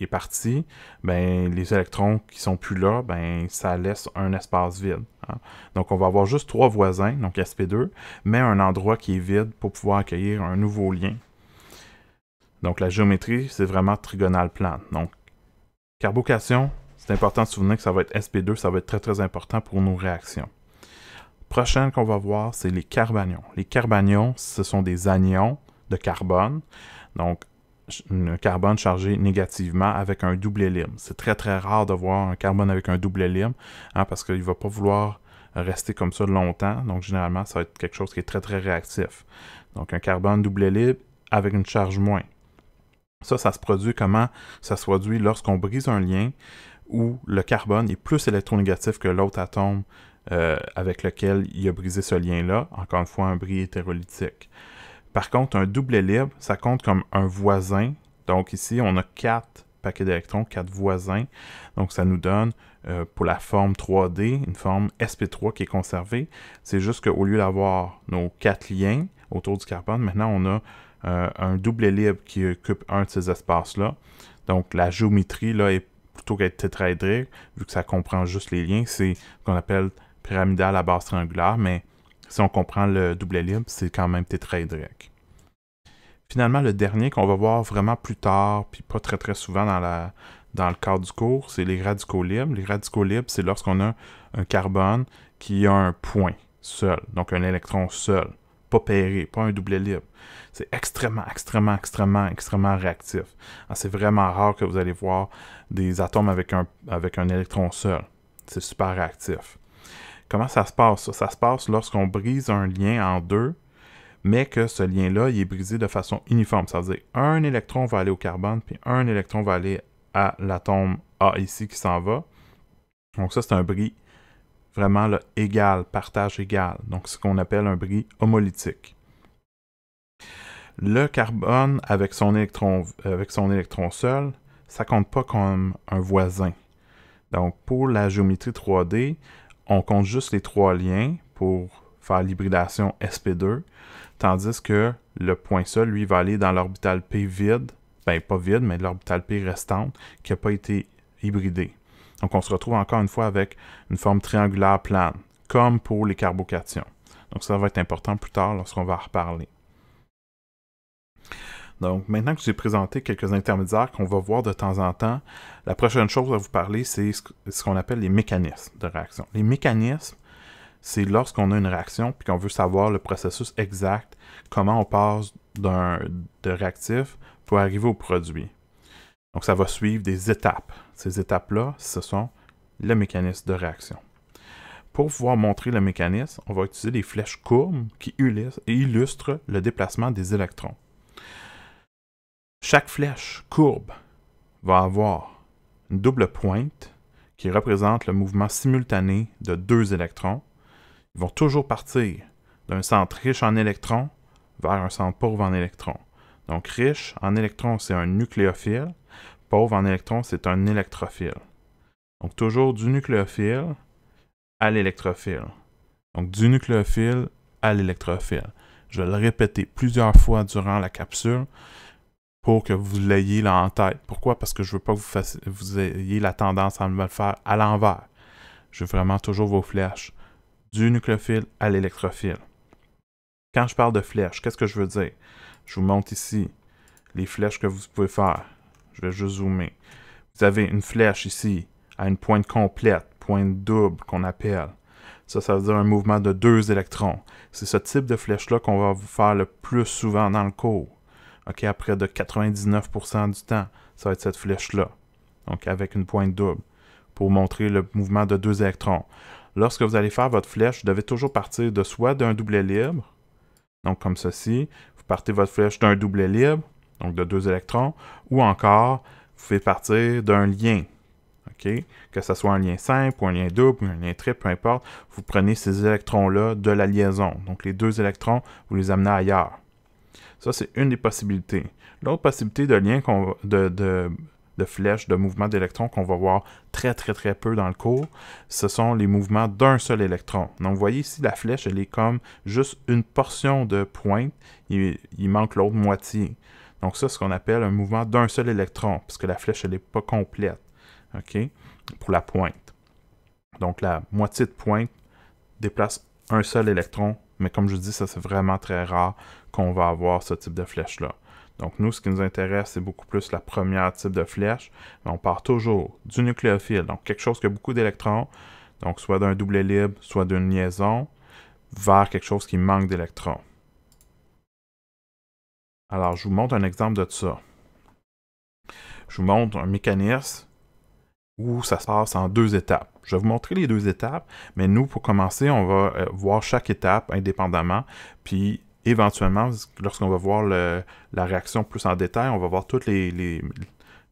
est parti, ben, les électrons qui sont plus là, ben, ça laisse un espace vide. Hein? Donc, on va avoir juste 3 voisins, donc sp2, mais un endroit qui est vide pour pouvoir accueillir un nouveau lien. Donc, la géométrie, c'est vraiment trigonale plane. Donc, carbocation, c'est important de se souvenir que ça va être sp2, ça va être très, très important pour nos réactions. Prochaine qu'on va voir, c'est les carbanions. Les carbanions, ce sont des anions de carbone. Donc, un carbone chargé négativement avec un doublet libre. C'est très, très rare de voir un carbone avec un doublet libre, hein, parce qu'il ne va pas vouloir rester comme ça longtemps. Donc, généralement, ça va être quelque chose qui est très, très réactif. Donc, un carbone doublet libre avec une charge moins. Ça se produit comment? Ça se produit lorsqu'on brise un lien où le carbone est plus électronégatif que l'autre atome avec lequel il a brisé ce lien-là. Encore une fois, un bris hétérolytique. Par contre, un doublet libre, ça compte comme un voisin. Donc ici, on a 4 paquets d'électrons, 4 voisins. Donc ça nous donne, pour la forme 3D, une forme sp3 qui est conservée. C'est juste qu'au lieu d'avoir nos 4 liens autour du carbone, maintenant on a un doublet libre qui occupe un de ces espaces-là. Donc la géométrie là est plutôt qu'être tétraédrique, vu que ça comprend juste les liens, c'est ce qu'on appelle pyramidal à base triangulaire, mais si on comprend le doublet libre, c'est quand même tétraédrique. Finalement, le dernier qu'on va voir vraiment plus tard, puis pas très très souvent dans le cadre du cours, c'est les radicaux libres. Les radicaux libres, c'est lorsqu'on a un carbone qui a un point seul, donc un électron seul, pas pairé, pas un doublet libre. C'est extrêmement réactif. C'est vraiment rare que vous allez voir des atomes avec un électron seul. C'est super réactif. Comment ça se passe? Ça se passe lorsqu'on brise un lien en deux, mais que ce lien-là, il est brisé de façon uniforme. Ça veut dire un électron va aller au carbone, puis un électron va aller à l'atome A ici qui s'en va. Donc ça, c'est un bris vraiment là, égal, partage égal. Donc c'est ce qu'on appelle un bris homolytique. Le carbone avec son électron seul, ça compte pas comme un voisin. Donc pour la géométrie 3D, on compte juste les 3 liens pour faire l'hybridation sp2, tandis que le point seul, lui, va aller dans l'orbital P vide, ben pas vide, mais l'orbital P restante, qui n'a pas été hybridée. Donc on se retrouve encore une fois avec une forme triangulaire plane, comme pour les carbocations. Donc ça va être important plus tard lorsqu'on va en reparler. Donc maintenant que j'ai présenté quelques intermédiaires qu'on va voir de temps en temps, la prochaine chose à vous parler, c'est ce qu'on appelle les mécanismes de réaction. Les mécanismes, c'est lorsqu'on a une réaction puis qu'on veut savoir le processus exact, comment on passe de réactif pour arriver au produit. Donc ça va suivre des étapes. Ces étapes-là, ce sont le mécanisme de réaction. Pour pouvoir montrer le mécanisme, on va utiliser des flèches courbes qui illustrent le déplacement des électrons. Chaque flèche courbe va avoir une double pointe qui représente le mouvement simultané de 2 électrons. Ils vont toujours partir d'un centre riche en électrons vers un centre pauvre en électrons. Donc riche en électrons, c'est un nucléophile. Pauvre en électrons, c'est un électrophile. Donc toujours du nucléophile à l'électrophile. Donc du nucléophile à l'électrophile. Je vais le répéter plusieurs fois durant la capsule pour que vous l'ayez là en tête. Pourquoi? Parce que je ne veux pas que vous ayez la tendance à me le faire à l'envers. Je veux vraiment toujours vos flèches. Du nucléophile à l'électrophile. Quand je parle de flèches, qu'est-ce que je veux dire? Je vous montre ici les flèches que vous pouvez faire. Je vais juste zoomer. Vous avez une flèche ici à une pointe complète, pointe double qu'on appelle. Ça veut dire un mouvement de 2 électrons. C'est ce type de flèche-là qu'on va vous faire le plus souvent dans le cours. Okay, à près de 99% du temps, ça va être cette flèche-là. Donc avec une pointe double pour montrer le mouvement de 2 électrons. Lorsque vous allez faire votre flèche, vous devez toujours partir de soit d'un doublet libre, donc comme ceci, vous partez votre flèche d'un doublet libre, donc de 2 électrons, ou encore, vous pouvez partir d'un lien, okay? Que ce soit un lien simple, ou un lien double, ou un lien triple, peu importe, vous prenez ces électrons-là de la liaison. Donc les 2 électrons, vous les amenez ailleurs. Ça, c'est une des possibilités. L'autre possibilité de lien de flèches, de mouvements d'électrons qu'on va voir très peu dans le cours, ce sont les mouvements d'un seul électron. Donc, vous voyez ici, la flèche, elle est comme juste une portion de pointe. Il manque l'autre moitié. Donc, ça, c'est ce qu'on appelle un mouvement d'un seul électron, puisque la flèche, elle n'est pas complète, OK, pour la pointe. Donc, la moitié de pointe déplace un seul électron, mais comme je dis, ça, c'est vraiment très rare qu'on va avoir ce type de flèche-là. Donc nous, ce qui nous intéresse, c'est beaucoup plus la première type de flèche. Mais on part toujours du nucléophile, donc quelque chose qui a beaucoup d'électrons, donc soit d'un doublet libre, soit d'une liaison, vers quelque chose qui manque d'électrons. Alors, je vous montre un exemple de ça. Je vous montre un mécanisme où ça se passe en 2 étapes. Je vais vous montrer les 2 étapes, mais nous, pour commencer, on va voir chaque étape indépendamment, puis éventuellement, lorsqu'on va voir la réaction plus en détail, on va voir toutes les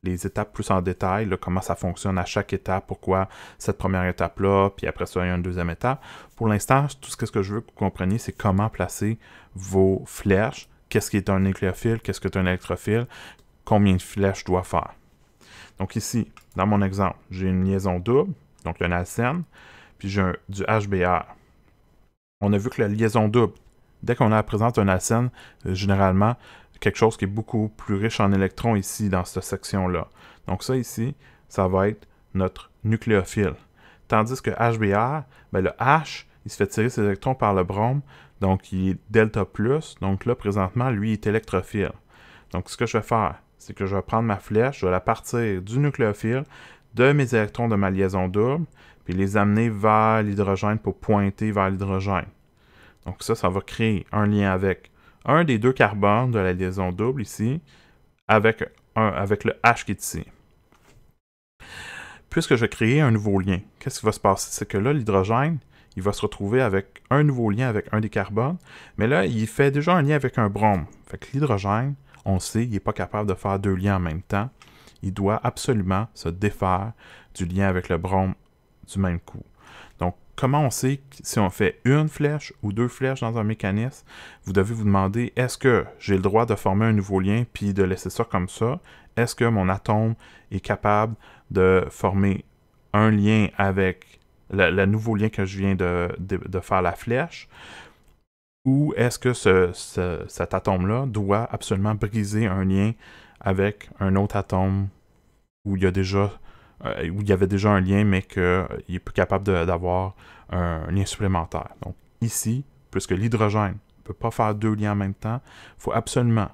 les étapes plus en détail, là, comment ça fonctionne à chaque étape, pourquoi cette première étape-là, puis après ça, il y a une deuxième étape. Pour l'instant, tout ce que je veux que vous compreniez, c'est comment placer vos flèches, qu'est-ce qui est un nucléophile, qu'est-ce que est un électrophile, combien de flèches je dois faire. Donc ici, dans mon exemple, j'ai une liaison double, donc il y a un alcène, puis j'ai du HBr. On a vu que la liaison double, dès qu'on a la présence d'un alcène, généralement, quelque chose qui est beaucoup plus riche en électrons ici, dans cette section-là. Donc ça ici, ça va être notre nucléophile. Tandis que HBr, ben le H, il se fait tirer ses électrons par le brome, donc il est delta+, donc là, présentement, lui, il est électrophile. Donc ce que je vais faire, c'est que je vais prendre ma flèche, je vais la partir du nucléophile, de mes électrons de ma liaison double, puis les amener vers l'hydrogène pour pointer vers l'hydrogène. Donc ça va créer un lien avec un des deux carbones de la liaison double ici, avec le H qui est ici. Puisque je vais créer un nouveau lien, qu'est-ce qui va se passer? C'est que là, l'hydrogène, il va se retrouver avec un nouveau lien avec un des carbones, mais là, il fait déjà un lien avec un brome. Fait que l'hydrogène, on le sait, il n'est pas capable de faire deux liens en même temps. Il doit absolument se défaire du lien avec le brome du même coup. Donc, comment on sait si on fait une flèche ou deux flèches dans un mécanisme? Vous devez vous demander, est-ce que j'ai le droit de former un nouveau lien puis de laisser ça comme ça? Est-ce que mon atome est capable de former un lien avec le nouveau lien que je viens de faire la flèche? Ou est-ce que cet atome-là doit absolument briser un lien avec un autre atome où il y avait déjà un lien, mais qu'il est plus capable d'avoir un lien supplémentaire. Donc ici, puisque l'hydrogène ne peut pas faire deux liens en même temps, il faut absolument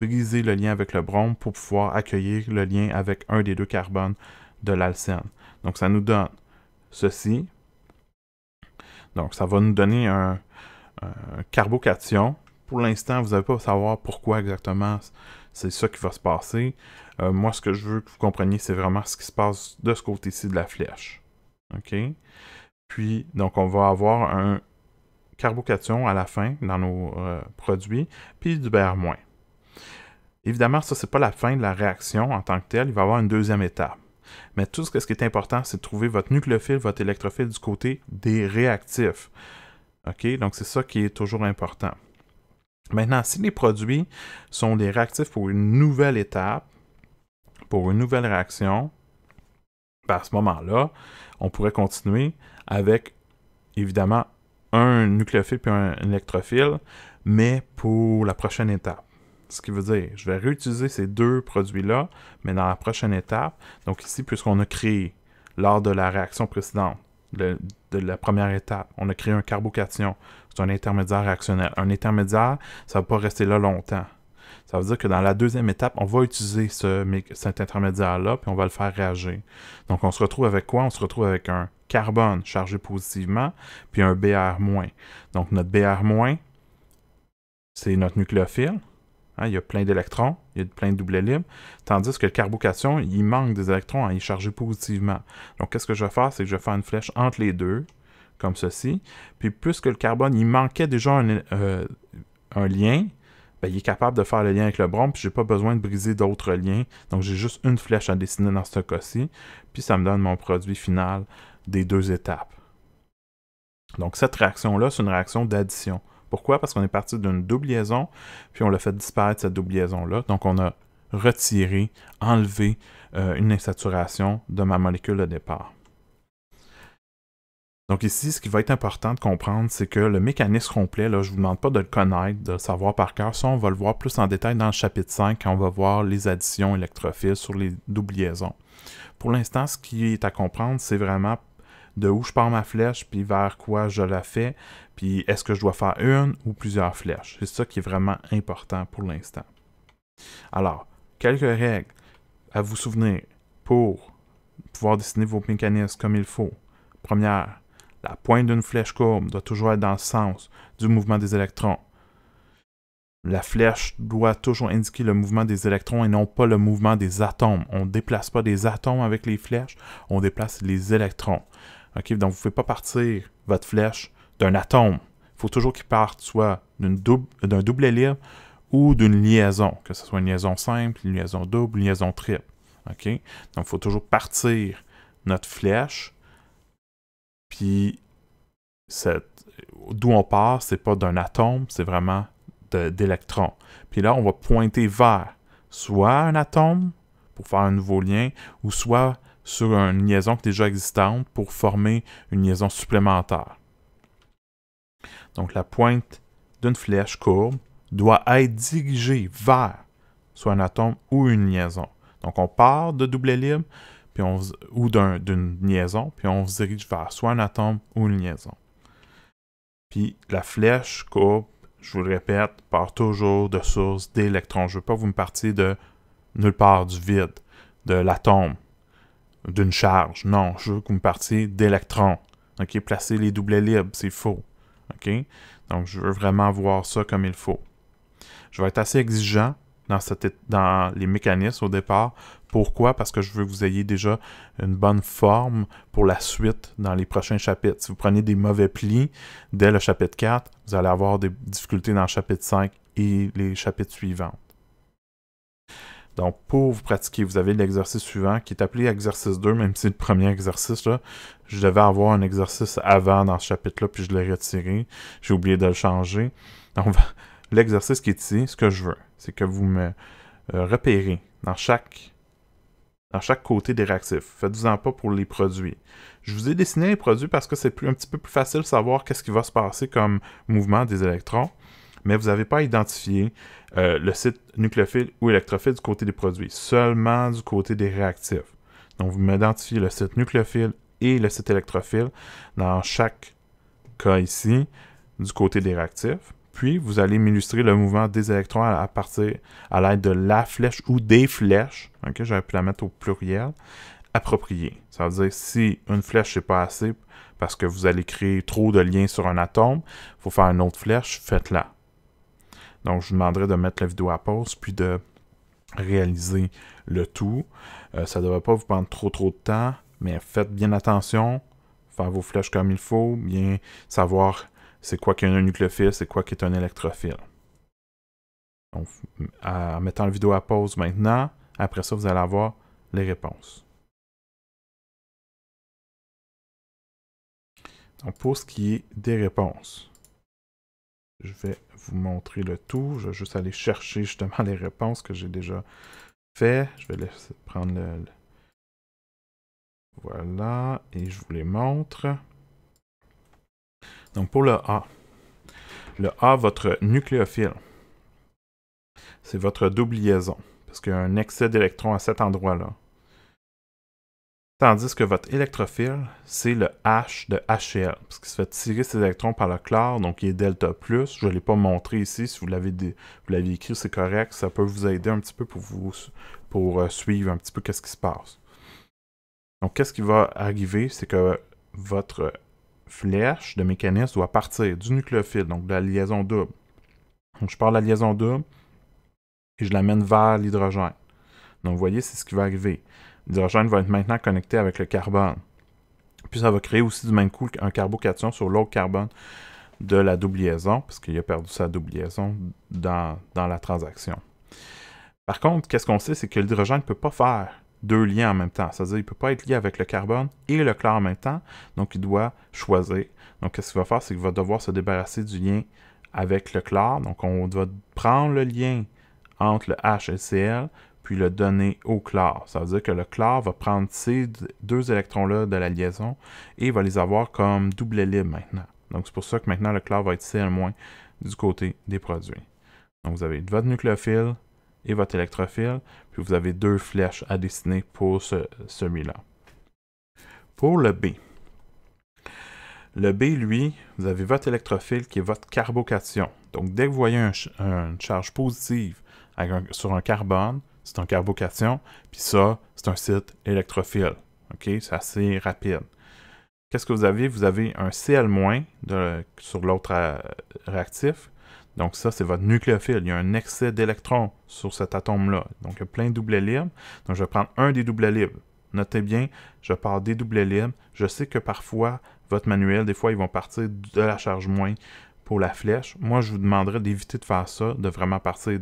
briser le lien avec le brome pour pouvoir accueillir le lien avec un des deux carbones de l'alcène. Donc ça nous donne ceci. Donc ça va nous donner un carbocation. Pour l'instant, vous n'allez pas savoir pourquoi exactement c'est ça qui va se passer. Moi, ce que je veux que vous compreniez, c'est vraiment ce qui se passe de ce côté-ci de la flèche. OK? Puis, donc, on va avoir un carbocation à la fin dans nos produits, puis du Br-. Évidemment, ça, c'est pas la fin de la réaction en tant que telle. Il va y avoir une deuxième étape. Mais tout ce qui est important, c'est de trouver votre nucléophile, votre électrophile du côté des réactifs. OK? Donc, c'est ça qui est toujours important. Maintenant, si les produits sont des réactifs pour une nouvelle étape, pour une nouvelle réaction, ben à ce moment-là, on pourrait continuer avec, évidemment, un nucléophile puis un électrophile, mais pour la prochaine étape. Ce qui veut dire, je vais réutiliser ces deux produits-là, mais dans la prochaine étape. Donc ici, puisqu'on a créé, lors de la réaction précédente, de la première étape, on a créé un carbocation. C'est un intermédiaire réactionnel. Un intermédiaire, ça ne va pas rester là longtemps. Ça veut dire que dans la deuxième étape, on va utiliser cet intermédiaire-là, puis on va le faire réagir. Donc, on se retrouve avec quoi? On se retrouve avec un carbone chargé positivement, puis un Br-. Donc, notre Br-, c'est notre nucléophile. Hein, il y a plein d'électrons, il y a plein de doublets libres, tandis que le carbocation, il manque des électrons, il est chargé positivement. Donc, qu'est-ce que je vais faire? C'est que je vais faire une flèche entre les deux, comme ceci. Puis, puisque le carbone, il manquait déjà un lien, ben, il est capable de faire le lien avec le brome, puis je n'ai pas besoin de briser d'autres liens. Donc, j'ai juste une flèche à dessiner dans ce cas-ci, puis ça me donne mon produit final des deux étapes. Donc, cette réaction-là, c'est une réaction d'addition. Pourquoi? Parce qu'on est parti d'une double liaison, puis on l'a fait disparaître, cette double liaison-là. Donc, on a retiré, enlevé une insaturation de ma molécule de départ. Donc ici, ce qui va être important de comprendre, c'est que le mécanisme complet, là, je ne vous demande pas de le connaître, de le savoir par cœur. Ça, on va le voir plus en détail dans le chapitre 5, quand on va voir les additions électrophiles sur les doubles liaisons. Pour l'instant, ce qui est à comprendre, c'est vraiment de où je pars ma flèche, puis vers quoi je la fais, puis est-ce que je dois faire une ou plusieurs flèches. C'est ça qui est vraiment important pour l'instant. Alors, quelques règles à vous souvenir pour pouvoir dessiner vos mécanismes comme il faut. Première, la pointe d'une flèche courbe doit toujours être dans le sens du mouvement des électrons. La flèche doit toujours indiquer le mouvement des électrons et non pas le mouvement des atomes. On ne déplace pas des atomes avec les flèches, on déplace les électrons. Okay? Donc, vous ne pouvez pas partir votre flèche d'un atome. Il faut toujours qu'il parte soit d'un doublet libre ou d'une liaison, que ce soit une liaison simple, une liaison double, une liaison triple. OK? Donc, il faut toujours partir notre flèche, puis d'où on part, c'est pas d'un atome, c'est vraiment d'électrons. Puis là, on va pointer vers soit un atome pour faire un nouveau lien, ou soit sur une liaison qui est déjà existante pour former une liaison supplémentaire. Donc, la pointe d'une flèche courbe doit être dirigée vers soit un atome ou une liaison. Donc, on part de doublet libre ou d'une liaison, puis on se dirige vers soit un atome ou une liaison. Puis, la flèche courbe, je vous le répète, part toujours de source d'électrons. Je ne veux pas que vous me partiez de nulle part, du vide, de l'atome, d'une charge. Non, je veux que vous me partiez d'électrons. OK? Placez les doublets libres, c'est faux. OK? Donc, je veux vraiment voir ça comme il faut. Je vais être assez exigeant dans les mécanismes au départ. Pourquoi? Parce que je veux que vous ayez déjà une bonne forme pour la suite dans les prochains chapitres. Si vous prenez des mauvais plis dès le chapitre 4, vous allez avoir des difficultés dans le chapitre 5 et les chapitres suivants. Donc, pour vous pratiquer, vous avez l'exercice suivant qui est appelé exercice 2, même si le premier exercice, là, je devais avoir un exercice avant dans ce chapitre-là, puis je l'ai retiré. J'ai oublié de le changer. Donc, l'exercice qui est ici, ce que je veux, c'est que vous me repérez dans chaque côté des réactifs. Faites-vous-en pas pour les produits. Je vous ai dessiné les produits parce que c'est un petit peu plus facile de savoir qu'est-ce qui va se passer comme mouvement des électrons, mais vous n'avez pas identifié le site nucléophile ou électrophile du côté des produits, seulement du côté des réactifs. Donc, vous m'identifiez le site nucléophile et le site électrophile dans chaque cas ici, du côté des réactifs. Puis, vous allez m'illustrer le mouvement des électrons à l'aide de la flèche ou des flèches. Okay, j'aurais pu la mettre au pluriel. Approprié. Ça veut dire si une flèche n'est pas assez parce que vous allez créer trop de liens sur un atome, il faut faire une autre flèche, faites-la. Donc, je vous demanderai de mettre la vidéo à pause puis de réaliser le tout. Ça ne devrait pas vous prendre trop de temps, mais faites bien attention, faire vos flèches comme il faut, bien savoir c'est quoi qu'un nucléophile, c'est quoi qui est un électrophile. Donc, en mettant la vidéo à pause maintenant, après ça, vous allez avoir les réponses. Donc, pour ce qui est des réponses, je vais vous montrer le tout. Je vais juste aller chercher justement les réponses que j'ai déjà faites. Je vais laisser prendre le... Voilà, et je vous les montre. Donc, pour le A, votre nucléophile, c'est votre double liaison, parce qu'il y a un excès d'électrons à cet endroit-là. Tandis que votre électrophile, c'est le H de HCl, parce qu'il se fait tirer ses électrons par le chlore, donc il est delta+. Je ne l'ai pas montré ici, si vous l'avez écrit, c'est correct. Ça peut vous aider un petit peu pour suivre un petit peu qu'est-ce qui se passe. Donc, qu'est-ce qui va arriver, c'est que votre flèche de mécanisme doit partir du nucléophile, donc de la liaison double. Donc, je pars de la liaison double et je l'amène vers l'hydrogène. Donc, vous voyez, c'est ce qui va arriver. L'hydrogène va être maintenant connecté avec le carbone. Puis, ça va créer aussi du même coup un carbocation sur l'autre carbone de la double liaison, parce qu'il a perdu sa double liaison dans la transaction. Par contre, qu'est-ce qu'on sait, c'est que l'hydrogène ne peut pas faire deux liens en même temps. C'est-à-dire qu'il ne peut pas être lié avec le carbone et le chlore en même temps, donc il doit choisir. Donc, qu'est-ce qu'il va faire, c'est qu'il va devoir se débarrasser du lien avec le chlore. Donc, on va prendre le lien entre le H et le Cl, puis le donner au chlore. Ça veut dire que le chlore va prendre ces deux électrons-là de la liaison et va les avoir comme double libre maintenant. Donc, c'est pour ça que maintenant, le chlore va être Cl- du côté des produits. Donc, vous avez votre nucléophile et votre électrophile, puis vous avez deux flèches à dessiner pour celui-là. Pour le B. Le B, lui, vous avez votre électrophile qui est votre carbocation. Donc, dès que vous voyez une charge positive sur un carbone, c'est un carbocation, puis ça, c'est un site électrophile. OK? C'est assez rapide. Qu'est-ce que vous avez? Vous avez un Cl- sur l'autre réactif. Donc ça, c'est votre nucléophile. Il y a un excès d'électrons sur cet atome-là. Donc, il y a plein de doublets libres. Donc, je vais prendre un des doublets libres. Notez bien, je pars des doublets libres. Je sais que parfois, votre manuel, des fois, ils vont partir de la charge moins pour la flèche, moi je vous demanderais d'éviter de faire ça, de vraiment partir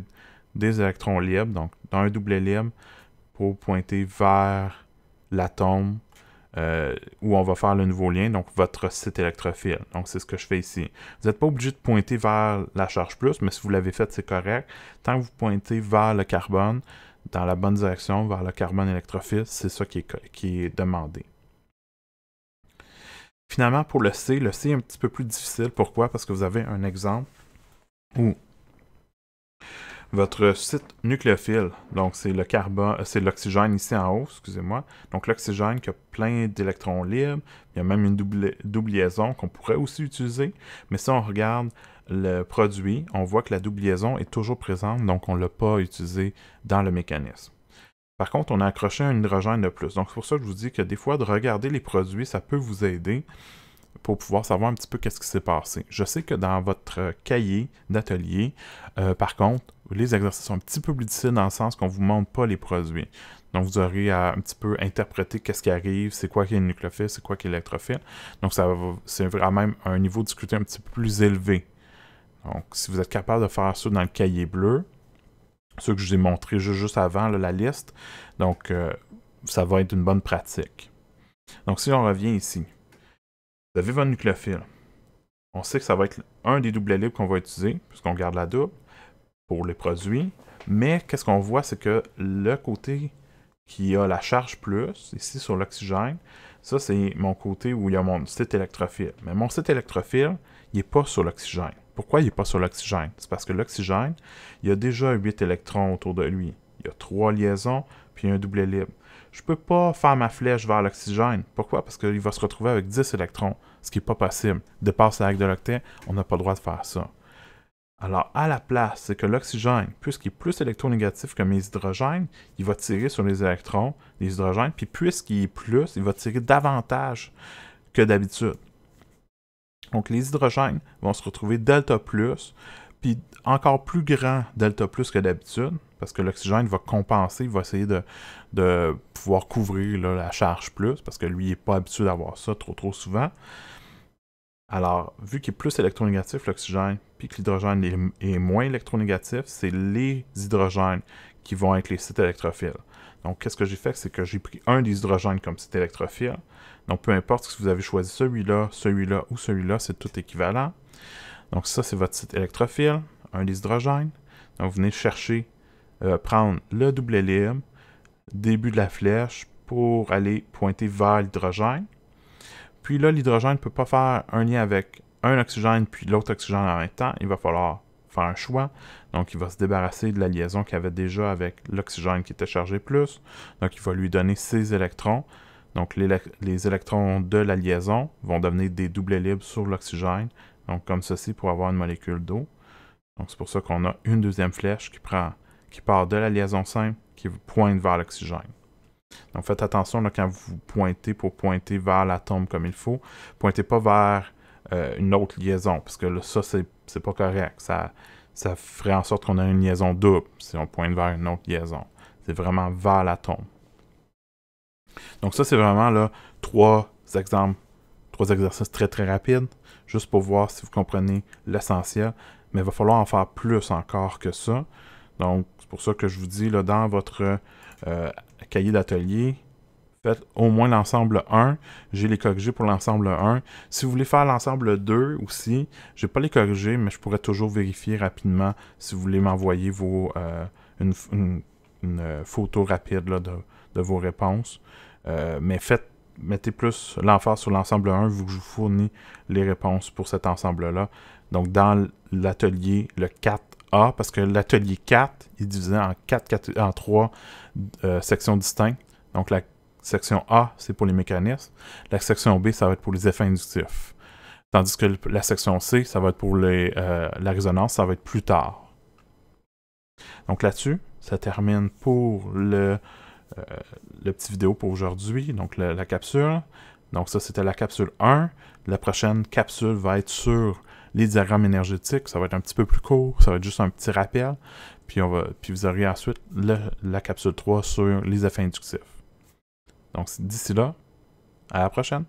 des électrons libres, donc d'un doublet libre, pour pointer vers l'atome où on va faire le nouveau lien, donc votre site électrophile. Donc c'est ce que je fais ici. Vous n'êtes pas obligé de pointer vers la charge plus, mais si vous l'avez fait, c'est correct. Tant que vous pointez vers le carbone, dans la bonne direction, vers le carbone électrophile, c'est ça qui est demandé. Finalement, pour le C est un petit peu plus difficile. Pourquoi? Parce que vous avez un exemple où votre site nucléophile, donc c'est le carbone, c'est l'oxygène ici en haut, excusez-moi. Donc l'oxygène qui a plein d'électrons libres, il y a même une double liaison qu'on pourrait aussi utiliser. Mais si on regarde le produit, on voit que la double liaison est toujours présente, donc on ne l'a pas utilisé dans le mécanisme. Par contre, on a accroché un hydrogène de plus. Donc c'est pour ça que je vous dis que des fois, de regarder les produits, ça peut vous aider pour pouvoir savoir un petit peu qu'est-ce qui s'est passé. Je sais que dans votre cahier d'atelier, par contre, les exercices sont un petit peu plus difficiles dans le sens qu'on ne vous montre pas les produits. Donc, vous aurez à un petit peu interpréter qu'est-ce qui arrive, c'est quoi qui est nucléophile, c'est quoi qui est électrophile. Donc, c'est vraiment même un niveau de difficulté un petit peu plus élevé. Donc, si vous êtes capable de faire ça dans le cahier bleu, ce que je vous ai montré juste avant, là, la liste, donc ça va être une bonne pratique. Donc, si on revient ici, vous avez votre nucléophile. On sait que ça va être un des doublets libres qu'on va utiliser, puisqu'on garde la double pour les produits. Mais qu'est-ce qu'on voit, c'est que le côté qui a la charge plus, ici sur l'oxygène, ça c'est mon côté où il y a mon site électrophile. Mais mon site électrophile, il n'est pas sur l'oxygène. Pourquoi il n'est pas sur l'oxygène? C'est parce que l'oxygène, il y a déjà 8 électrons autour de lui. Il y a 3 liaisons, puis un doublet libre. Je ne peux pas faire ma flèche vers l'oxygène. Pourquoi? Parce qu'il va se retrouver avec 10 électrons, ce qui n'est pas possible. Dépasse la règle de l'octet, on n'a pas le droit de faire ça. Alors, à la place, c'est que l'oxygène, puisqu'il est plus électronégatif que mes hydrogènes, il va tirer sur les électrons, les hydrogènes, puis puisqu'il est plus, il va tirer davantage que d'habitude. Donc, les hydrogènes vont se retrouver delta plus, puis encore plus grand delta plus que d'habitude, parce que l'oxygène va compenser, il va essayer de pouvoir couvrir là, la charge plus, parce que lui, il n'est pas habitué d'avoir ça trop souvent. Alors, vu qu'il est plus électronégatif, l'oxygène, puis que l'hydrogène est moins électronégatif, c'est les hydrogènes qui vont être les sites électrophiles. Donc, qu'est-ce que j'ai fait? C'est que j'ai pris un des hydrogènes comme site électrophile. Donc, peu importe si vous avez choisi celui-là ou celui-là, c'est tout équivalent. Donc, ça, c'est votre site électrophile, un des hydrogènes. Donc, vous venez chercher, prendre le doublet libre, début de la flèche, pour aller pointer vers l'hydrogène. Puis là, l'hydrogène ne peut pas faire un lien avec un oxygène puis l'autre oxygène en même temps. Il va falloir faire un choix. Donc, il va se débarrasser de la liaison qu'il avait déjà avec l'oxygène qui était chargé plus. Donc, il va lui donner ses électrons. Donc, les électrons de la liaison vont devenir des doublets libres sur l'oxygène. Donc, comme ceci pour avoir une molécule d'eau. Donc, c'est pour ça qu'on a une deuxième flèche qui part de la liaison simple qui pointe vers l'oxygène. Donc, faites attention là, quand vous pointez pour pointer vers l'atome comme il faut. Pointez pas vers une autre liaison, parce que là, ça, c'est pas correct. Ça ferait en sorte qu'on ait une liaison double si on pointe vers une autre liaison. C'est vraiment vers l'atome. Donc, ça, c'est vraiment là 3 exemples, 3 exercices très rapides, juste pour voir si vous comprenez l'essentiel. Mais il va falloir en faire plus encore que ça. Donc, c'est pour ça que je vous dis, là, dans votre cahier d'atelier, faites au moins l'ensemble 1. J'ai les corrigés pour l'ensemble 1. Si vous voulez faire l'ensemble 2 aussi, je n'ai pas les corrigés, mais je pourrais toujours vérifier rapidement si vous voulez m'envoyer une photo rapide là, de vos réponses. Mais mettez plus l'emphase sur l'ensemble 1 vu que je vous fournis les réponses pour cet ensemble-là. Donc, dans l'atelier, le 4A, parce que l'atelier 4 est divisé en 3 sections distinctes. Donc, la section A, c'est pour les mécanismes. La section B, ça va être pour les effets inductifs. Tandis que la section C, ça va être pour la résonance, ça va être plus tard. Donc là-dessus, ça termine pour le petit vidéo pour aujourd'hui, donc la capsule. Donc ça, c'était la capsule 1. La prochaine capsule va être sur les diagrammes énergétiques. Ça va être un petit peu plus court, ça va être juste un petit rappel. Puis vous aurez ensuite la capsule 3 sur les effets inductifs. Donc d'ici là, à la prochaine!